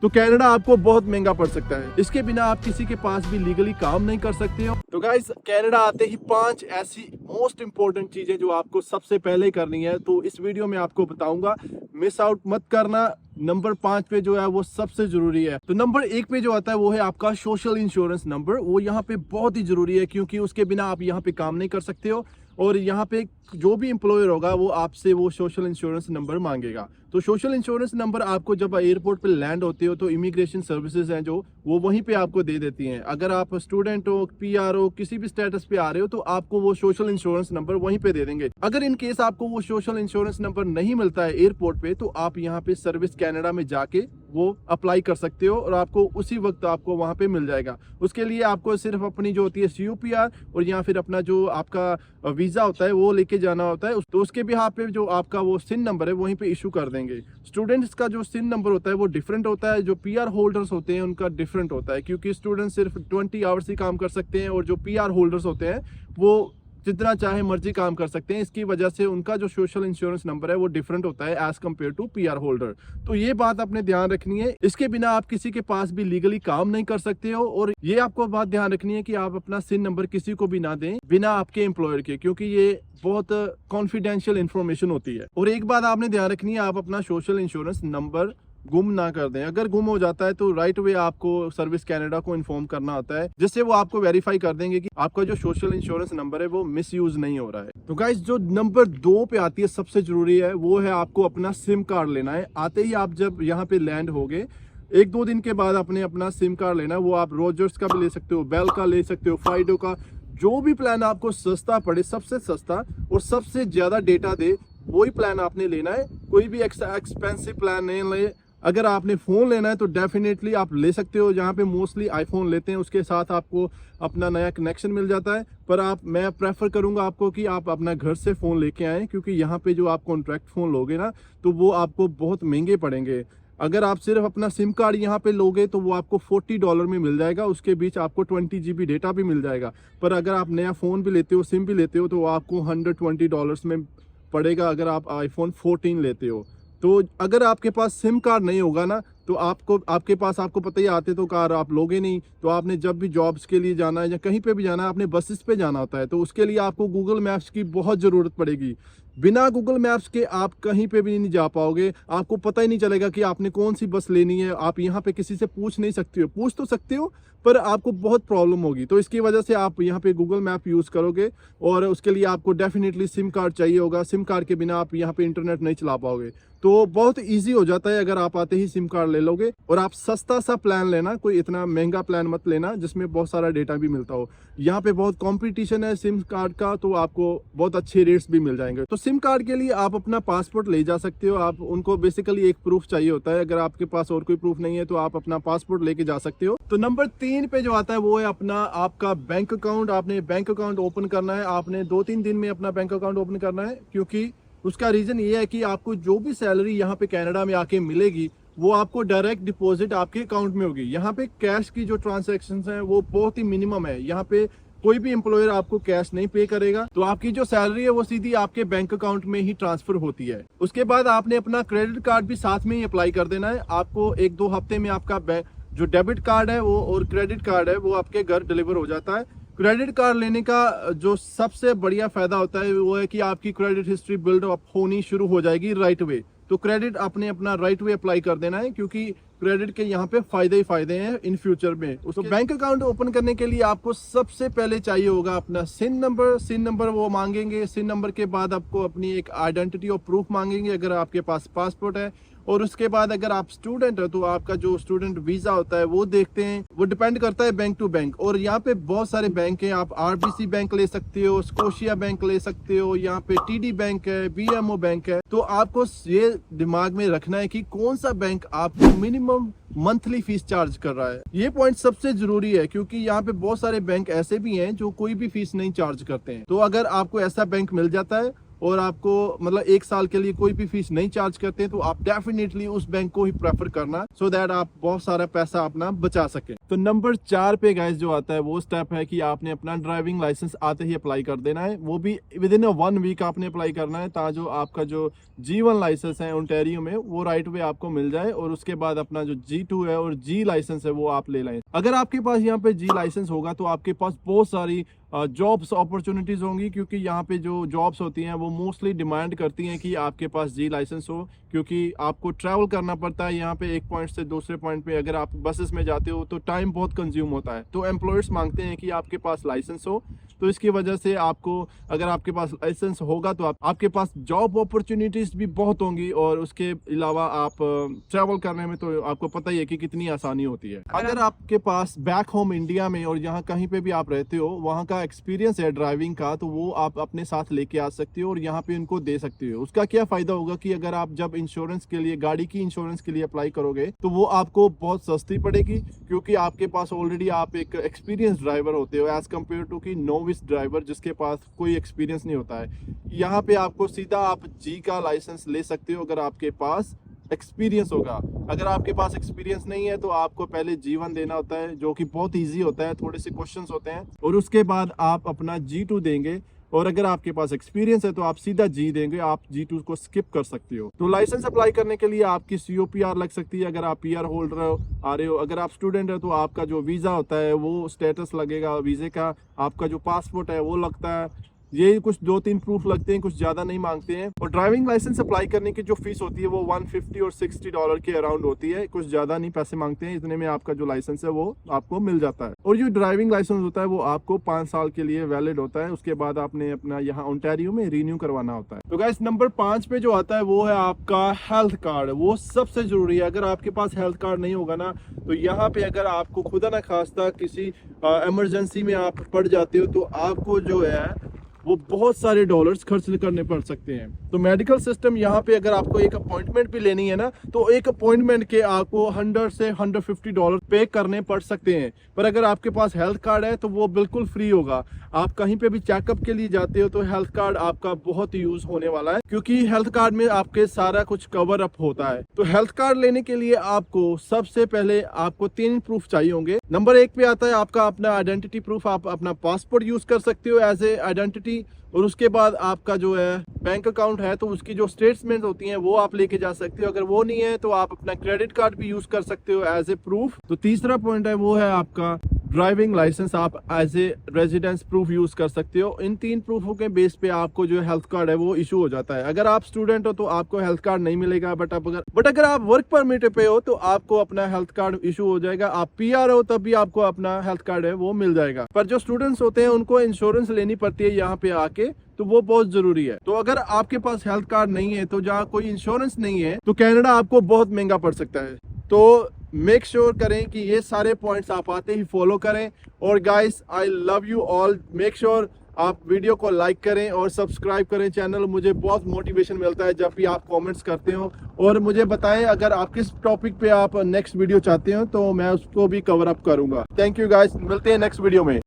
तो कनाडा आपको बहुत महंगा पड़ सकता है। इसके बिना आप किसी के पास भी लीगली काम नहीं कर सकते हो। तो गाइस, कनाडा आते ही 5 ऐसी मोस्ट इंपॉर्टेंट चीजें जो आपको सबसे पहले करनी है, तो इस वीडियो में आपको बताऊंगा, मिस आउट मत करना। नंबर 5 पे जो है वो सबसे जरूरी है। तो नंबर 1 पे जो आता है वो है आपका सोशल इंश्योरेंस नंबर। वो यहाँ पे बहुत ही जरूरी है, क्योंकि उसके बिना आप यहाँ पे काम नहीं कर सकते हो। और यहाँ पे जो भी एम्प्लॉयर होगा वो आपसे वो सोशल इंश्योरेंस नंबर मांगेगा। तो सोशल इंश्योरेंस नंबर आपको जब एयरपोर्ट पे लैंड होते हो तो इमिग्रेशन सर्विसेज हैं जो वो वहीं पे आपको दे देती हैं। अगर आप स्टूडेंट हो, पीआर हो, किसी भी स्टेटस पे आ रहे हो तो आपको वो सोशल इंश्योरेंस नंबर वहीं पे दे देंगे। अगर इन केस आपको वो सोशल इंश्योरेंस नंबर नहीं मिलता है एयरपोर्ट पे, तो आप यहाँ पे सर्विस कनाडा में जाके वो अप्लाई कर सकते हो और आपको उसी वक्त आपको वहां पे मिल जाएगा। उसके लिए आपको सिर्फ अपनी जो होती है CUPR और या फिर अपना जो आपका वीजा होता है वो लेके जाना होता है। तो उसके भी यहाँ पे जो आपका वो सिन नंबर है वहीं पे इशू कर देंगे। स्टूडेंट्स का जो सिन नंबर होता है वो डिफरेंट होता है, जो PR होल्डर्स होते हैं उनका डिफरेंट होता है, क्योंकि स्टूडेंट सिर्फ 20 आवर्स ही काम कर सकते हैं और जो PR होल्डर्स होते हैं वो जितना चाहे मर्जी काम कर सकते हैं। इसकी वजह से उनका जो सोशल इंश्योरेंस नंबर है वो डिफरेंट होता है as compare to PR holder. तो ये बात आपने ध्यान रखनी है। इसके बिना आप किसी के पास भी लीगली काम नहीं कर सकते हो। और ये आपको बात ध्यान रखनी है कि आप अपना सिन नंबर किसी को भी ना दें बिना आपके एम्प्लॉयर के, क्योंकि ये बहुत कॉन्फिडेंशियल इंफॉर्मेशन होती है। और एक बात आपने ध्यान रखनी है, आप अपना सोशल इंश्योरेंस नंबर गुम ना कर दें। अगर गुम हो जाता है तो राइट वे आपको सर्विस कनाडा को इन्फॉर्म करना होता है, जिससे वो आपको वेरीफाई कर देंगे कि आपका जो सोशल इंश्योरेंस नंबर है वो मिसयूज नहीं हो रहा है। तो गाइस, जो नंबर 2 पे आती है सबसे जरूरी है वो है आपको अपना सिम कार्ड लेना है। आते ही आप जब यहाँ पे लैंड होगे 1-2 दिन के बाद आपने अपना सिम कार्ड लेना है। वो आप रोजर्स का भी ले सकते हो, बेल का ले सकते हो, फाइडो का, जो भी प्लान आपको सस्ता पड़े, सबसे सस्ता और सबसे ज्यादा डेटा दे वही प्लान आपने लेना है। कोई भी एक्सपेंसिव प्लान नहीं ले। अगर आपने फ़ोन लेना है तो डेफिनेटली आप ले सकते हो, जहाँ पे मोस्टली आईफोन लेते हैं, उसके साथ आपको अपना नया कनेक्शन मिल जाता है। पर मैं प्रेफर करूँगा आपको कि आप अपना घर से फ़ोन लेके आएँ, क्योंकि यहाँ पे जो आप कॉन्ट्रैक्ट फ़ोन लोगे ना तो वो आपको बहुत महंगे पड़ेंगे। अगर आप सिर्फ अपना सिम कार्ड यहाँ पे लोगे तो वो आपको $40 में मिल जाएगा, उसके बीच आपको 20 GB डेटा भी मिल जाएगा। पर अगर आप नया फ़ोन भी लेते हो, सिम भी लेते हो, तो आपको $120 में पड़ेगा अगर आप iPhone 14 लेते हो। तो अगर आपके पास सिम कार्ड नहीं होगा ना तो आपके पता ही आते तो कार आप लोगे नहीं। तो आपने जब भी जॉब्स के लिए जाना है या कहीं पे भी जाना है, आपने बसेस पे जाना होता है, तो उसके लिए आपको गूगल मैप्स की बहुत ज़रूरत पड़ेगी। बिना गूगल मैप्स के आप कहीं पे भी नहीं जा पाओगे। आपको पता ही नहीं चलेगा कि आपने कौन सी बस लेनी है। आप यहाँ पे किसी से पूछ नहीं सकते हो, पूछ तो सकते हो पर आपको बहुत प्रॉब्लम होगी। तो इसकी वजह से आप यहाँ पे गूगल मैप यूज़ करोगे और उसके लिए आपको डेफिनेटली सिम कार्ड चाहिए होगा। सिम कार्ड के बिना आप यहाँ पे इंटरनेट नहीं चला पाओगे। तो बहुत इजी हो जाता है अगर आप आते ही सिम कार्ड ले लोगे। और आप सस्ता सा प्लान लेना, कोई इतना महंगा प्लान मत लेना जिसमें बहुत सारा डेटा भी मिलता हो। यहाँ पे बहुत कंपटीशन है सिम कार्ड का, तो आपको बहुत अच्छे रेट्स भी मिल जाएंगे। तो सिम कार्ड के लिए आप अपना पासपोर्ट ले जा सकते हो। आप उनको बेसिकली एक प्रूफ चाहिए होता है। अगर आपके पास और कोई प्रूफ नहीं है तो आप अपना पासपोर्ट लेके जा सकते हो। तो नंबर 3 पे जो आता है वो है अपना आपका बैंक अकाउंट। आपने बैंक अकाउंट ओपन करना है। आपने 2-3 दिन में अपना बैंक अकाउंट ओपन करना है, क्योंकि उसका रीजन ये है कि आपको जो भी सैलरी यहाँ पे कनाडा में आके मिलेगी वो आपको डायरेक्ट डिपॉजिट आपके अकाउंट में होगी। यहाँ पे कैश की जो ट्रांजैक्शंस हैं वो बहुत ही मिनिमम है। यहाँ पे कोई भी एम्प्लॉयर आपको कैश नहीं पे करेगा। तो आपकी जो सैलरी है वो सीधी आपके बैंक अकाउंट में ही ट्रांसफर होती है। उसके बाद आपने अपना क्रेडिट कार्ड भी साथ में ही अप्लाई कर देना है। आपको 1-2 हफ्ते में आपका जो डेबिट कार्ड है वो और क्रेडिट कार्ड है वो आपके घर डिलीवर हो जाता है। क्रेडिट कार्ड लेने का जो सबसे बढ़िया फायदा होता है वो है कि आपकी क्रेडिट हिस्ट्री बिल्ड अप होनी शुरू हो जाएगी राइट वे। तो क्रेडिट आपने अपना राइट वे अप्लाई कर देना है, क्योंकि क्रेडिट के यहाँ पे फायदे ही फायदे हैं इन फ्यूचर में। तो बैंक अकाउंट ओपन करने के लिए आपको सबसे पहले चाहिए होगा अपना सिन नंबर। सिन नंबर वो मांगेंगे। सिन नंबर के बाद आपको अपनी एक आइडेंटिटी और प्रूफ मांगेंगे अगर आपके पास पासपोर्ट है। और उसके बाद अगर आप स्टूडेंट हो तो आपका जो स्टूडेंट वीजा होता है वो देखते हैं। वो डिपेंड करता है बैंक टू बैंक। और यहाँ पे बहुत सारे बैंक हैं। आप RBC बैंक ले सकते हो, स्कोशिया बैंक ले सकते हो, यहाँ पे TD बैंक है, BMO बैंक है। तो आपको ये दिमाग में रखना है कि कौन सा बैंक आपको मिनिमम मंथली फीस चार्ज कर रहा है। ये पॉइंट सबसे जरूरी है, क्योंकि यहाँ पे बहुत सारे बैंक ऐसे भी हैं जो कोई भी फीस नहीं चार्ज करते हैं। तो अगर आपको ऐसा बैंक मिल जाता है और आपको मतलब 1 साल के लिए कोई भी फीस नहीं चार्ज करते, तो आप डेफिनेटली उस बैंक को ही प्रेफर करना, सो दैट आप बहुत सारा पैसा अपना बचा सके। तो नंबर 4 पे गाइस जो आता है वो स्टेप है कि आपने अपना ड्राइविंग लाइसेंस आते ही अप्लाई कर देना है, वो भी विद इन 1 वीक आपने अप्लाई करना है, ताकि जो आपका जो G1 लाइसेंस है ओंटारियो में वो राइट वे आपको मिल जाए, और उसके बाद अपना जो G2 है और G लाइसेंस है वो आप ले लें। अगर आपके पास यहाँ पे G लाइसेंस होगा तो आपके पास बहुत सारी जॉब्स अपॉर्चुनिटीज होंगी, क्योंकि यहाँ पे जो जॉब्स होती हैं वो मोस्टली डिमांड करती हैं कि आपके पास G लाइसेंस हो, क्योंकि आपको ट्रैवल करना पड़ता है यहाँ पे एक पॉइंट से दूसरे पॉइंट पे। अगर आप बसेस में जाते हो तो टाइम बहुत कंज्यूम होता है, तो एम्प्लॉयर्स मांगते हैं कि आपके पास लाइसेंस हो। तो इसकी वजह से आपको, अगर आपके पास लाइसेंस होगा तो आपके पास जॉब अपॉर्चुनिटीज भी बहुत होंगी, और उसके अलावा आप ट्रैवल करने में तो आपको पता ही है कि कितनी आसानी होती है। अगर आपके पास बैक होम इंडिया में और यहाँ कहीं पे भी आप रहते हो वहाँ का एक्सपीरियंस है ड्राइविंग का, तो वो आप अपने साथ लेके आ सकते हो और यहाँ पे उनको दे सकते हो। उसका क्या फायदा होगा कि अगर आप जब इंश्योरेंस के लिए, गाड़ी की इंश्योरेंस के लिए अप्लाई करोगे तो वो आपको बहुत सस्ती पड़ेगी, क्योंकि आपके पास ऑलरेडी आप एक एक्सपीरियंस ड्राइवर होते हो एज कम्पेयर टू कि नोविस ड्राइवर जिसके पास कोई एक्सपीरियंस नहीं होता है। यहाँ पे आपको सीधा आप G का लाइसेंस ले सकते हो अगर आपके पास एक्सपीरियंस होगा। अगर आपके पास एक्सपीरियंस नहीं है तो आपको पहले G1 देना होता है, जो कि बहुत इजी होता है, थोड़े से क्वेश्चंस होते हैं, और उसके बाद आप अपना G2 देंगे। और अगर आपके पास एक्सपीरियंस है तो आप सीधा G देंगे, आप G2 को स्किप कर सकते हो। तो लाइसेंस अप्लाई करने के लिए आपकी COPR लग सकती है अगर आप PR होल्डर आ रहे हो। अगर आप स्टूडेंट है तो आपका जो वीज़ा होता है वो स्टेटस लगेगा वीज़े का, आपका जो पासपोर्ट है वो लगता है। ये कुछ 2-3 प्रूफ लगते हैं, कुछ ज़्यादा नहीं मांगते हैं। और ड्राइविंग लाइसेंस अप्लाई करने की जो फीस होती है वो $150 और $60 के अराउंड होती है, कुछ ज़्यादा नहीं पैसे मांगते हैं, इतने में आपका जो लाइसेंस है वो आपको मिल जाता है। और जो ड्राइविंग लाइसेंस होता है वो आपको 5 साल के लिए वैलिड होता है, उसके बाद आपने अपना यहाँ ओंटारियो में रीन्यू करवाना होता है। तो गाइस नंबर 5 पे जो आता है वो है आपका हेल्थ कार्ड। वो सबसे जरूरी है। अगर आपके पास हेल्थ कार्ड नहीं होगा ना, तो यहाँ पे अगर आपको खुदा ना खास्ता किसी इमरजेंसी में आप पड़ जाते हो तो आपको जो है वो बहुत सारे डॉलर्स खर्च करने पड़ सकते हैं। तो मेडिकल सिस्टम यहाँ पे अगर आपको एक अपॉइंटमेंट भी लेनी है ना, तो एक अपॉइंटमेंट के आपको $100 से $150 पे करने पड़ सकते हैं। पर अगर आपके पास हेल्थ कार्ड है तो वो बिल्कुल फ्री होगा। आप कहीं पे भी चेकअप के लिए जाते हो तो हेल्थ कार्ड आपका बहुत यूज होने वाला है, क्योंकि हेल्थ कार्ड में आपके सारा कुछ कवर अप होता है। तो हेल्थ कार्ड लेने के लिए आपको सबसे पहले आपको 3 प्रूफ चाहिए होंगे। नंबर 1 पे आता है आपका अपना आइडेंटिटी प्रूफ। आप अपना पासपोर्ट यूज कर सकते हो एज ए आइडेंटिटी, और उसके बाद आपका जो है बैंक अकाउंट है तो उसकी जो स्टेटमेंट होती हैं वो आप लेके जा सकते हो। अगर वो नहीं है तो आप अपना क्रेडिट कार्ड भी यूज कर सकते हो एज ए प्रूफ। तो तीसरा पॉइंट है वो है आपका ड्राइविंग लाइसेंस, आप as a residence proof use कर सकते हो। इन 3 प्रूफों के बेस पे आपको जो हेल्थ कार्ड है वो इशू हो जाता है। अगर आप स्टूडेंट हो तो आपको हेल्थ कार्ड नहीं मिलेगा, बट अगर आप वर्क परमिट पे हो तो आपको अपना हेल्थ कार्ड इशू हो जाएगा। आप PR हो तब भी आपको अपना हेल्थ कार्ड है वो मिल जाएगा। पर जो स्टूडेंट्स होते हैं उनको इंश्योरेंस लेनी पड़ती है यहाँ पे आके, तो वो बहुत जरूरी है। तो अगर आपके पास हेल्थ कार्ड नहीं है, तो जहाँ कोई इंश्योरेंस नहीं है, तो कनाडा आपको बहुत महंगा पड़ सकता है। तो मेक श्योर करें कि ये सारे पॉइंट्स आप आते ही फॉलो करें। और guys I love you all. Make sure आप वीडियो को लाइक करें और सब्सक्राइब करें चैनल। मुझे बहुत मोटिवेशन मिलता है जब भी आप कमेंट्स करते हो, और मुझे बताएं अगर आप किस टॉपिक पे आप नेक्स्ट वीडियो चाहते हो तो मैं उसको भी कवर अप करूंगा। थैंक यू गाइस, मिलते हैं नेक्स्ट वीडियो में।